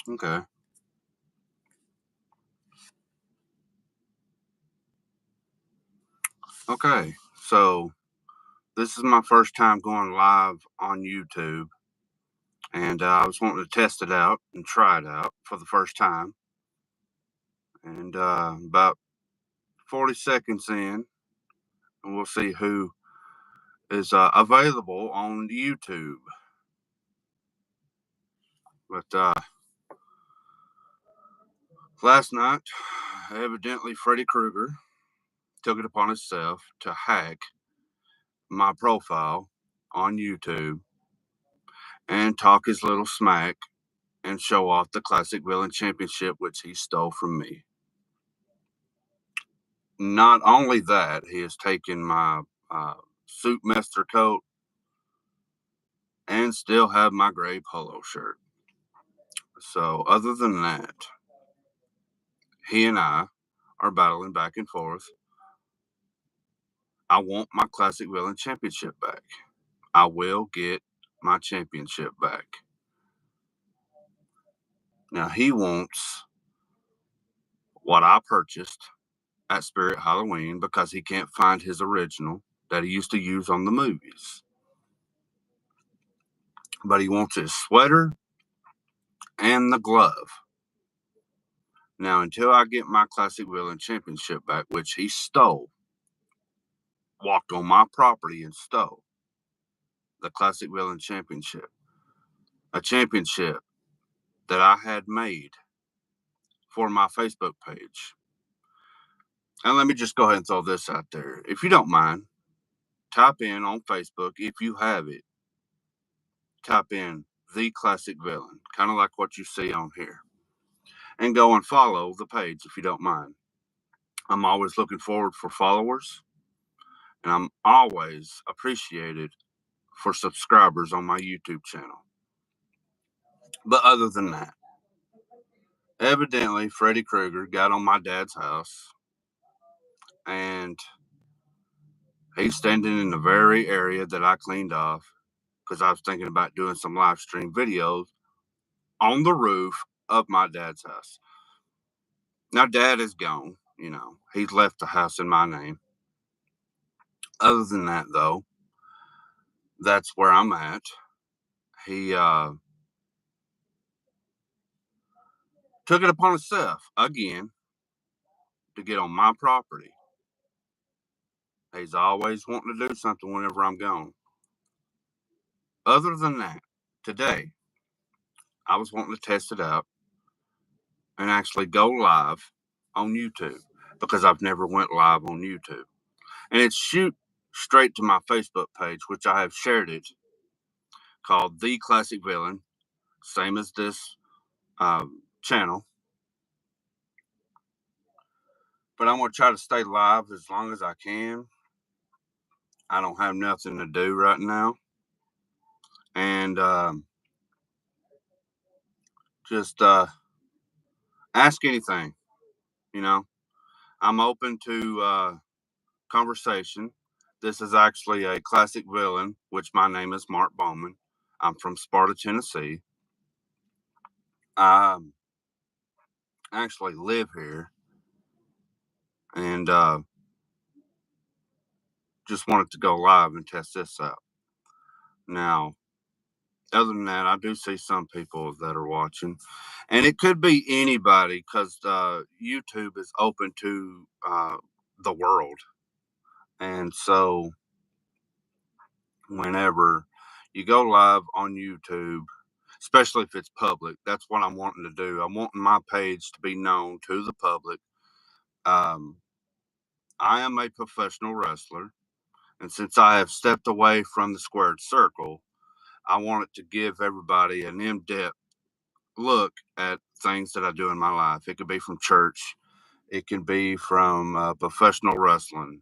Okay. Okay. So this is my first time going live on YouTube, and I was wanting to test it out and try it out for the first time. And about 40 seconds in, and we'll see who is available on YouTube. But last night, evidently, Freddy Krueger took it upon himself to hack my profile on YouTube and talk his little smack and show off the Classic Villain Championship, which he stole from me. Not only that, he has taken my suit master coat and still have my gray polo shirt. So, other than that, he and I are battling back and forth. I want my Classic Villain Championship back. I will get my championship back. Now, he wants what I purchased at Spirit Halloween because he can't find his original that he used to use on the movies. But he wants his sweater and the glove. Now, until I get my Classic Villain Championship back, which he stole, walked on my property and stole the Classic Villain Championship, a championship that I had made for my Facebook page. And let me just go ahead and throw this out there. If you don't mind, type in on Facebook, if you have it, type in the Classic Villain, kind of like what you see on here, and go and follow the page if you don't mind. I'm always looking forward for followers, and I'm always appreciated for subscribers on my YouTube channel. But other than that, evidently Freddy Krueger got on my dad's house and he's standing in the very area that I cleaned off because I was thinking about doing some live stream videos on the roof of my dad's house. Now, dad is gone, he's left the house in my name. Other than that, though, that's where I'm at. He took it upon himself again to get on my property. He's always wanting to do something whenever I'm gone. Other than that, today, I was wanting to test it out and actually go live on YouTube because I've never went live on YouTube. And it's shoot straight to my Facebook page, which I have shared it, called The Classic Villain, same as this channel. But I'm going to try to stay live as long as I can. I don't have nothing to do right now. And just ask anything, you know. I'm open to conversation. This is actually a Classic Villain, which my name is Mark Bowman. I'm from Sparta, Tennessee. I actually live here and just wanted to go live and test this out. Now, other than that, I do see some people that are watching, and it could be anybody because YouTube is open to the world. And so, whenever you go live on YouTube, especially if it's public, that's what I'm wanting to do. I'm wanting my page to be known to the public. Um, I am a professional wrestler, and since I have stepped away from the squared circle, I want it to give everybody an in depth look at things that I do in my life. It could be from church, it can be from professional wrestling,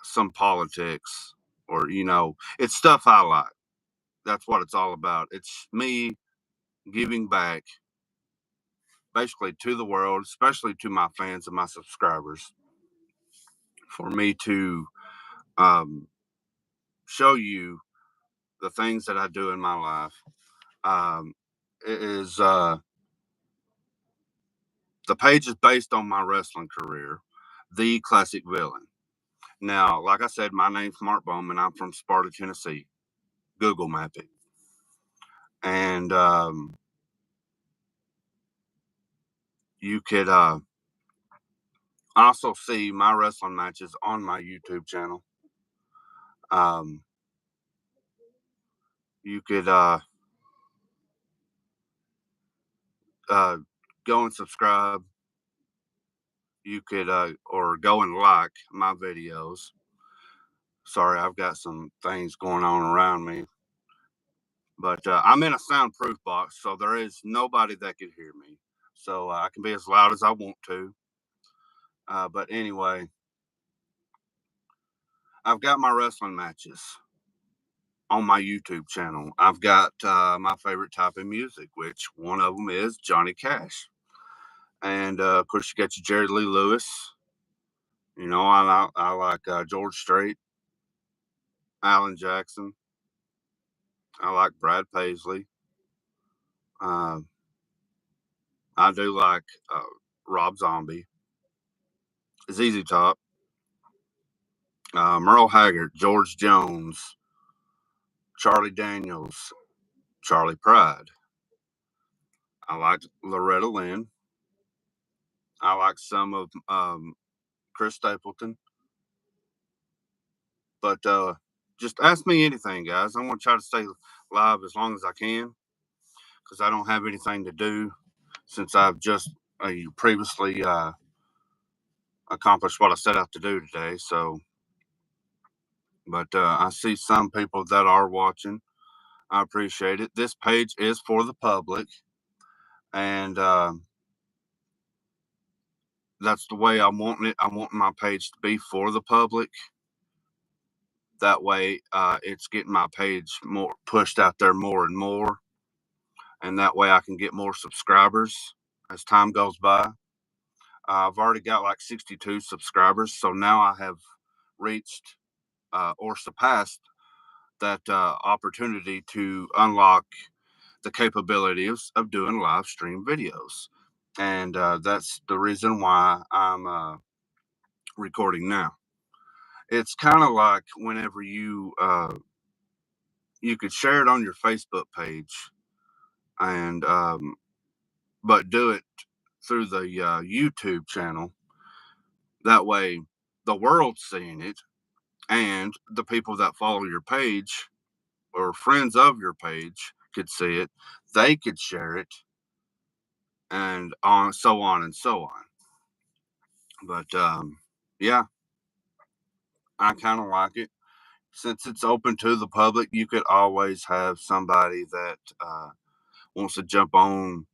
some politics, or, it's stuff I like. That's what it's all about. It's me giving back basically to the world, especially to my fans and my subscribers, for me to um, show you the things that I do in my life. Um, is the page is based on my wrestling career, The Classic Villain. Now, like I said, my name's Mark Bowman. I'm from Sparta, Tennessee. Google map it. And you could also see my wrestling matches on my YouTube channel. You could go and subscribe. You could or go and like my videos. Sorry, I've got some things going on around me. But I'm in a soundproof box, so there is nobody that could hear me. So I can be as loud as I want to. But anyway, I've got my wrestling matches on my YouTube channel. I've got my favorite type of music, which one of them is Johnny Cash. And of course, you got your Jerry Lee Lewis. You know, I like George Strait, Alan Jackson. I like Brad Paisley. Uh, I do like Rob Zombie, ZZ Top, Merle Haggard, George Jones, Charlie Daniels, Charlie Pride. I like Loretta Lynn. I like some of Chris Stapleton. But just ask me anything, guys. I'm going to try to stay live as long as I can because I don't have anything to do since I've just previously accomplished what I set out to do today. So, but I see some people that are watching. I appreciate it. This page is for the public, and that's the way I'm wanting it. I want my page to be for the public. That way, it's getting my page more pushed out there more and more, and that way I can get more subscribers as time goes by. I've already got like 62 subscribers, so now I have reached or surpassed that opportunity to unlock the capabilities of doing live stream videos. And that's the reason why I'm recording now. It's kind of like whenever you could share it on your Facebook page, and but do it through the YouTube channel. That way, the world's seeing it, and the people that follow your page or friends of your page could see it. They could share it, and on and so on. But yeah, I kind of like it. Since it's open to the public, you could always have somebody that wants to jump on,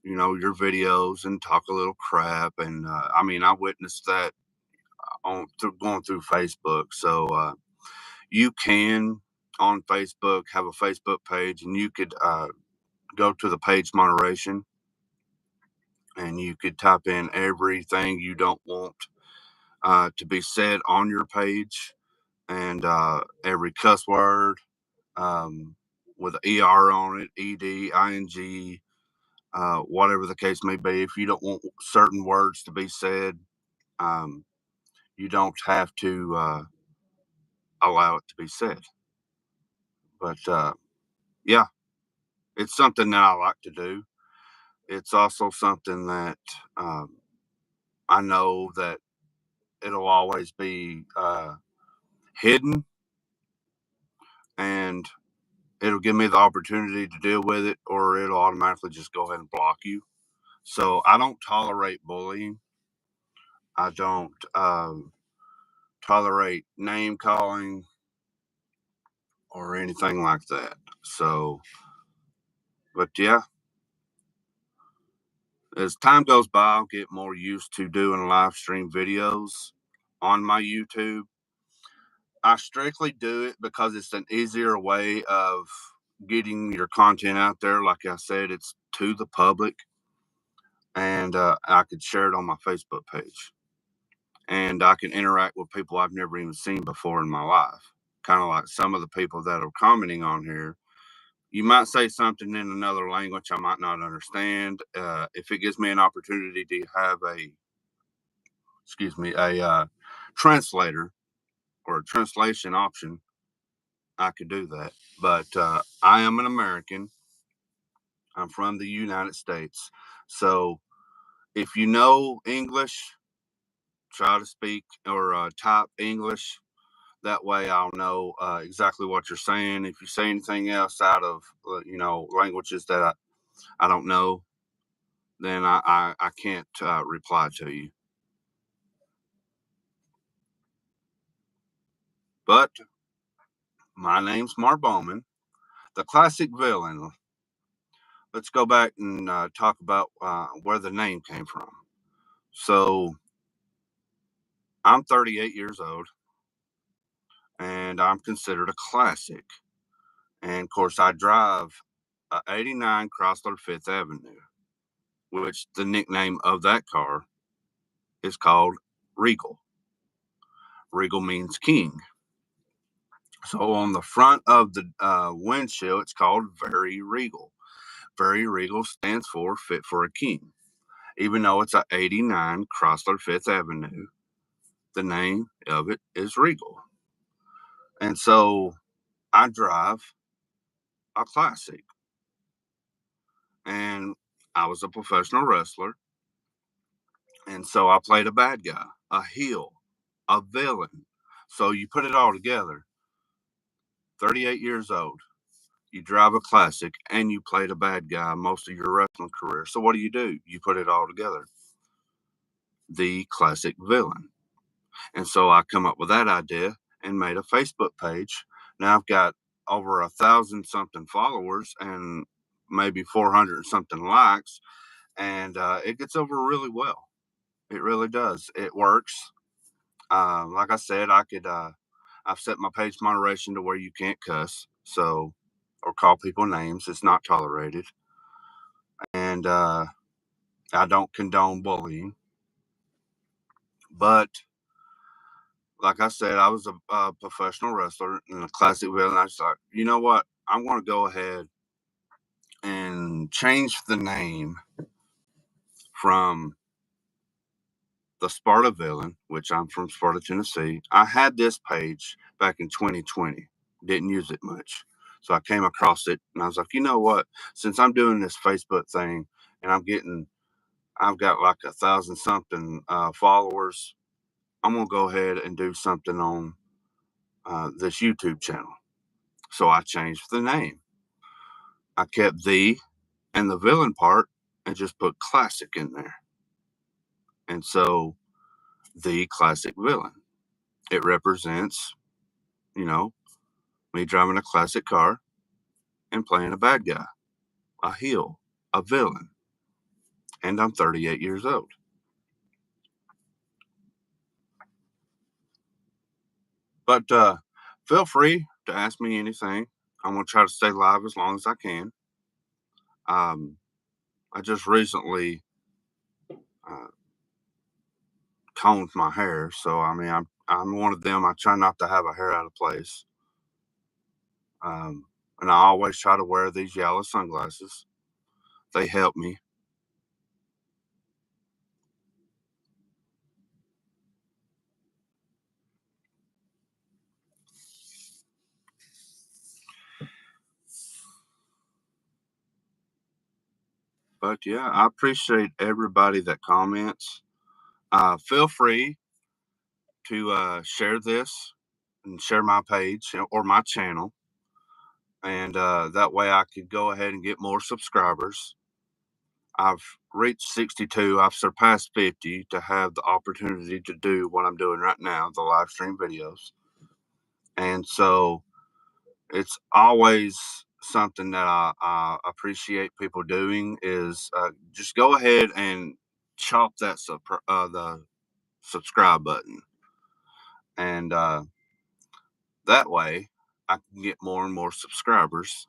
your videos and talk a little crap. And I mean, I witnessed that going through Facebook. So you can on Facebook have a Facebook page, and you could go to the page moderation, and you could type in everything you don't want to be said on your page, and every cuss word with an ER on it, ED, ING, whatever the case may be. If you don't want certain words to be said, um, you don't have to allow it to be said. But yeah, it's something that I like to do. It's also something that I know that it'll always be hidden, and it'll give me the opportunity to deal with it, or it'll automatically just go ahead and block you. So I don't tolerate bullying. I don't tolerate name calling or anything like that. So, but yeah, as time goes by, I'll get more used to doing live stream videos on my YouTube. I strictly do it because it's an easier way of getting your content out there. Like I said, it's to the public, and I could share it on my Facebook page, and I can interact with people I've never even seen before in my life. Kind of like some of the people that are commenting on here. You might say something in another language I might not understand. If it gives me an opportunity to have a translator or a translation option, I could do that. But I am an American. I'm from the United States. So if you know English, try to speak or type English. That way I'll know exactly what you're saying. If you say anything else out of, languages that I don't know, then I can't reply to you. But my name's Mark Bowman, the classic villain. Let's go back and talk about where the name came from. So I'm 38 years old, and I'm considered a classic. And of course, I drive a '89 Chrysler Fifth Avenue, which the nickname of that car is called Regal. Regal means king. So on the front of the windshield, it's called Very Regal. Very Regal stands for Fit for a King. Even though it's a '89 Chrysler Fifth Avenue, the name of it is Regal. And so I drive a classic. And I was a professional wrestler. And so I played a bad guy, a heel, a villain. So you put it all together, 38 years old, you drive a classic, and you played a bad guy most of your wrestling career. So what do? You put it all together, the classic villain. And so I come up with that idea and made a Facebook page. Now I've got over 1,000 something followers and maybe 400 something likes, and it gets over really well. It really does. It works. Like I said, I've set my page moderation to where you can't cuss, so or call people names. It's not tolerated, and I don't condone bullying. But like I said, I was a professional wrestler and a classic villain. I was like, you know what? I'm going to go ahead and change the name from the Sparta Villain, which I'm from Sparta, Tennessee. I had this page back in 2020, didn't use it much. So I came across it and I was like, you know what? Since I'm doing this Facebook thing and I've got like 1,000 something followers, I'm going to go ahead and do something on this YouTube channel. So I changed the name. I kept the and the villain part and just put classic in there. And so the classic villain, it represents, you know, me driving a classic car and playing a bad guy, a heel, a villain. And I'm 38 years old. But feel free to ask me anything. I'm going to try to stay live as long as I can. Um, I just recently uh, combed my hair. So, I mean, I'm one of them. I try not to have a hair out of place. And I always try to wear these yellow sunglasses. They help me. But yeah, I appreciate everybody that comments. Feel free to share this and share my page or my channel. And that way I could go ahead and get more subscribers. I've reached 62. I've surpassed 50 to have the opportunity to do what I'm doing right now, the live stream videos. And so it's always something that I appreciate people doing is just go ahead and chop the subscribe button, and that way I can get more and more subscribers,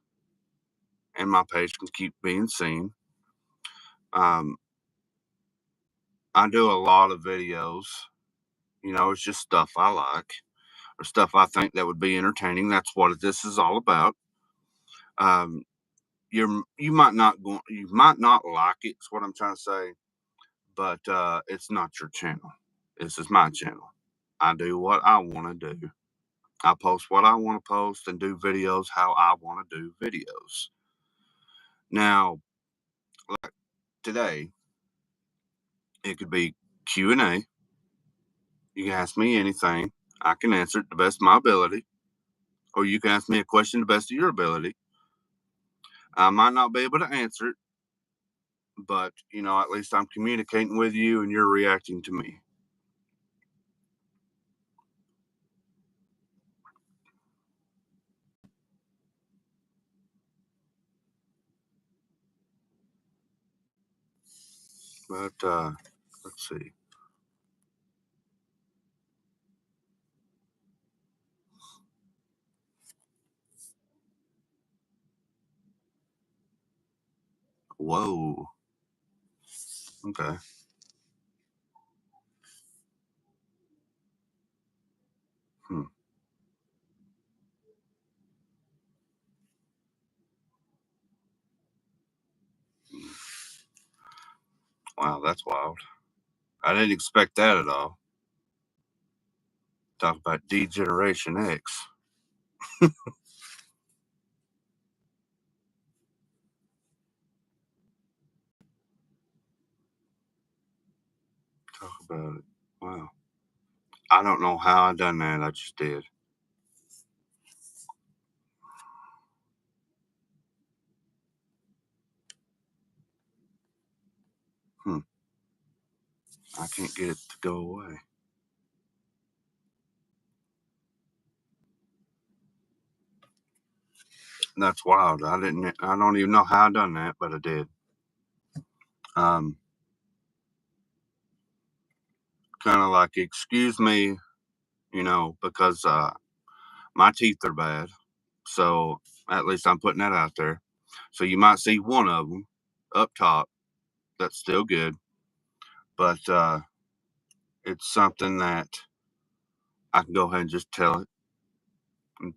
and my page can keep being seen. Um, I do a lot of videos. It's just stuff I like or stuff I think that would be entertaining. That's what this is all about. you might not like it. Is what I'm trying to say, but it's not your channel. This is my channel. I do what I want to do. I post what I want to post and do videos how I want to do videos. Now, like today, it could be Q&A. You can ask me anything. I can answer it to the best of my ability. Or you can ask me a question to the best of your ability. I might not be able to answer it, but at least I'm communicating with you and you're reacting to me. But let's see. Whoa. Okay. Hmm. Wow, that's wild. I didn't expect that at all. Talk about Degeneration X. Talk about it. Wow. I don't know how I done that. I just did. Hmm. I can't get it to go away. That's wild. I don't even know how I done that, but I did. Um, kind of like, excuse me, because my teeth are bad. So at least I'm putting that out there. So you might see one of them up top. That's still good, but it's something that I can go ahead and just tell it, and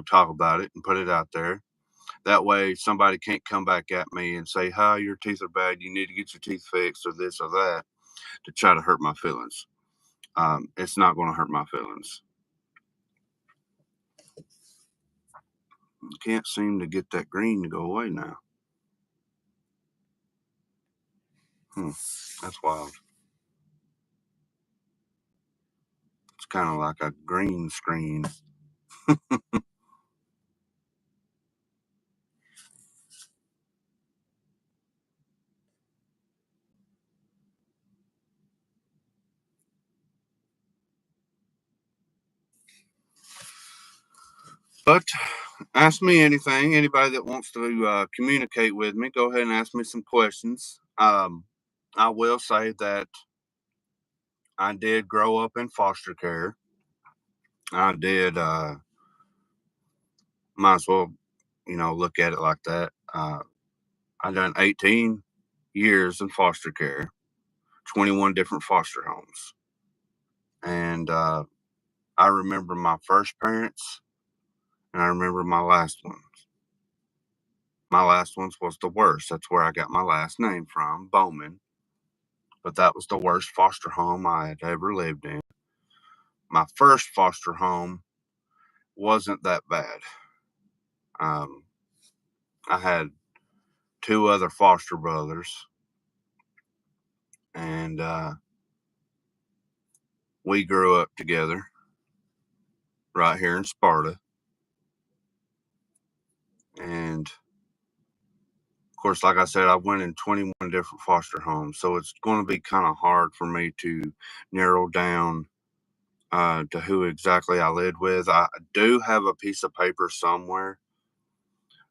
talk about it and put it out there. That way, somebody can't come back at me and say, "Hi, your teeth are bad. You need to get your teeth fixed," or this or that, to try to hurt my feelings. It's not going to hurt my feelings. Can't seem to get that green to go away now. That's wild. It's kind of like a green screen. But ask me anything. Anybody that wants to communicate with me, go ahead and ask me some questions. I will say that I did grow up in foster care. I did. Might as well, look at it like that. I done 18 years in foster care, 21 different foster homes, and I remember my first parents, and I remember my last ones. My last ones was the worst. That's where I got my last name from, Bowman. But that was the worst foster home I had ever lived in. My first foster home wasn't that bad. Um, I had two other foster brothers, and we grew up together right here in Sparta. And of course, like I said, I went in 21 different foster homes, so it's going to be kind of hard for me to narrow down to who exactly I lived with. I do have a piece of paper somewhere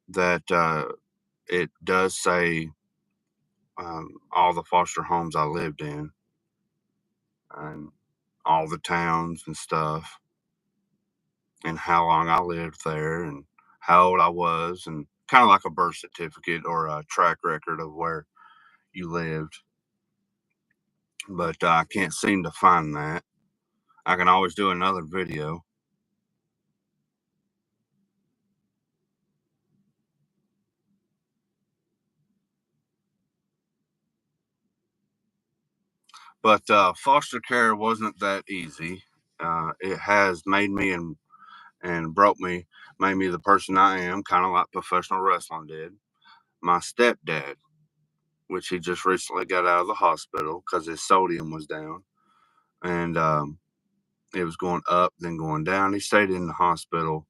that it does say all the foster homes I lived in and all the towns and stuff and how long I lived there and how old I was and kind of like a birth certificate or a track record of where you lived. But I can't seem to find that. I can always do another video. But foster care wasn't that easy. It has made me and broke me, made me the person I am, kind of like professional wrestling did. My stepdad, which he just recently got out of the hospital because his sodium was down, and it was going up, then going down. He stayed in the hospital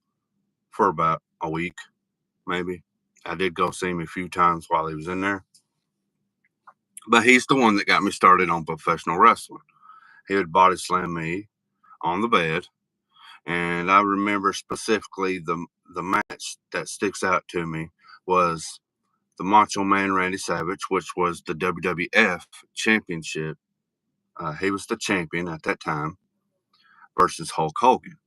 for about a week, maybe. I did go see him a few times while he was in there, but he's the one that got me started on professional wrestling. He would body slam me on the bed, and I remember specifically the match that sticks out to me was the Macho Man Randy Savage, which was the WWF Championship. He was the champion at that time versus Hulk Hogan,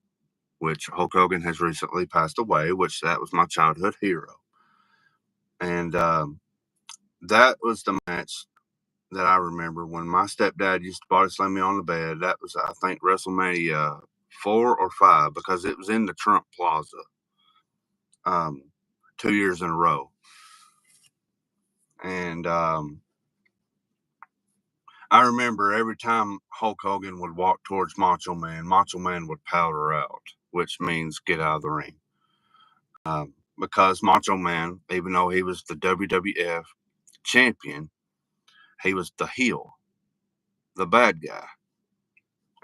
which Hulk Hogan has recently passed away, which that was my childhood hero. And that was the match that I remember when my stepdad used to body slam me on the bed. That was, I think, WrestleMania 4 or 5 because it was in the Trump Plaza, um, 2 years in a row. And I remember every time Hulk Hogan would walk towards Macho Man would powder out, which means get out of the ring. Because Macho Man, even though he was the WWF champion, he was the heel, the bad guy.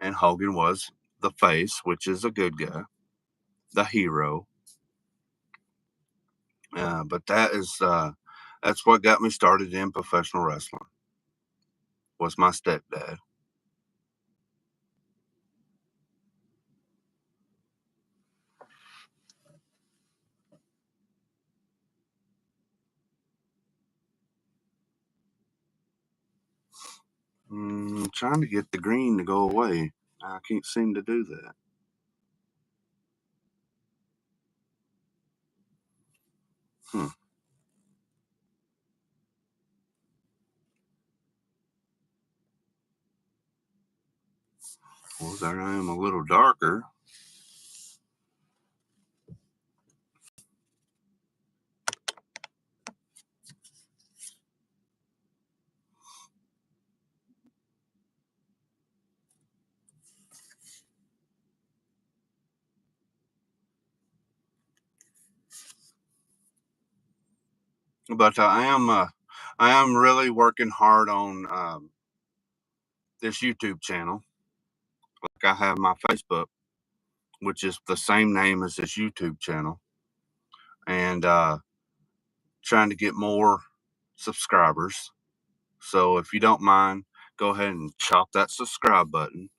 And Hogan was the face, which is a good guy, the hero. But that's what got me started in professional wrestling. Was my stepdad. Trying to get the green to go away. I can't seem to do that. Hmm. Well, there I am a little darker. But I am really working hard on this YouTube channel. Like I have my Facebook, which is the same name as this YouTube channel, and trying to get more subscribers. So if you don't mind, go ahead and chop that subscribe button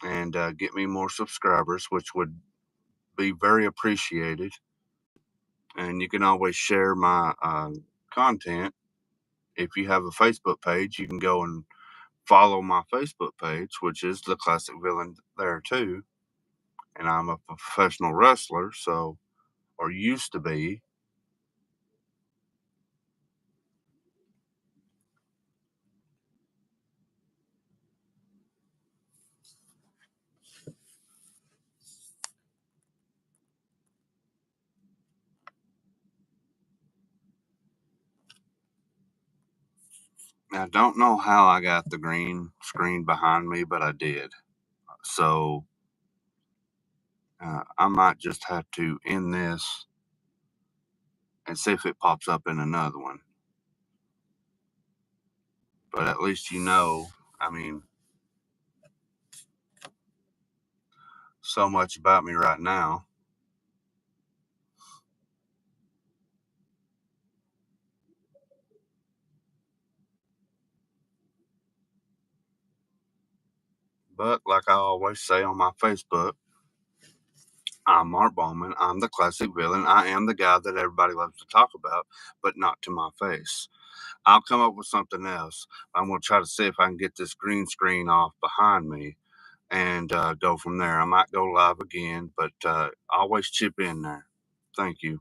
and get me more subscribers, which would be very appreciated. And you can always share my content. If you have a Facebook page, you can go and follow my Facebook page, which is the Classic Villain there too. And I'm a professional wrestler, so, or used to be. I don't know how I got the green screen behind me, but I did. So I might just have to end this and see if it pops up in another one. But at least you know, I mean, so much about me right now. But like I always say on my Facebook, I'm Mark Bowman. I'm the classic villain. I am the guy that everybody loves to talk about, but not to my face. I'll come up with something else. I'm going to try to see if I can get this green screen off behind me and go from there. I might go live again, but always chip in there. Thank you.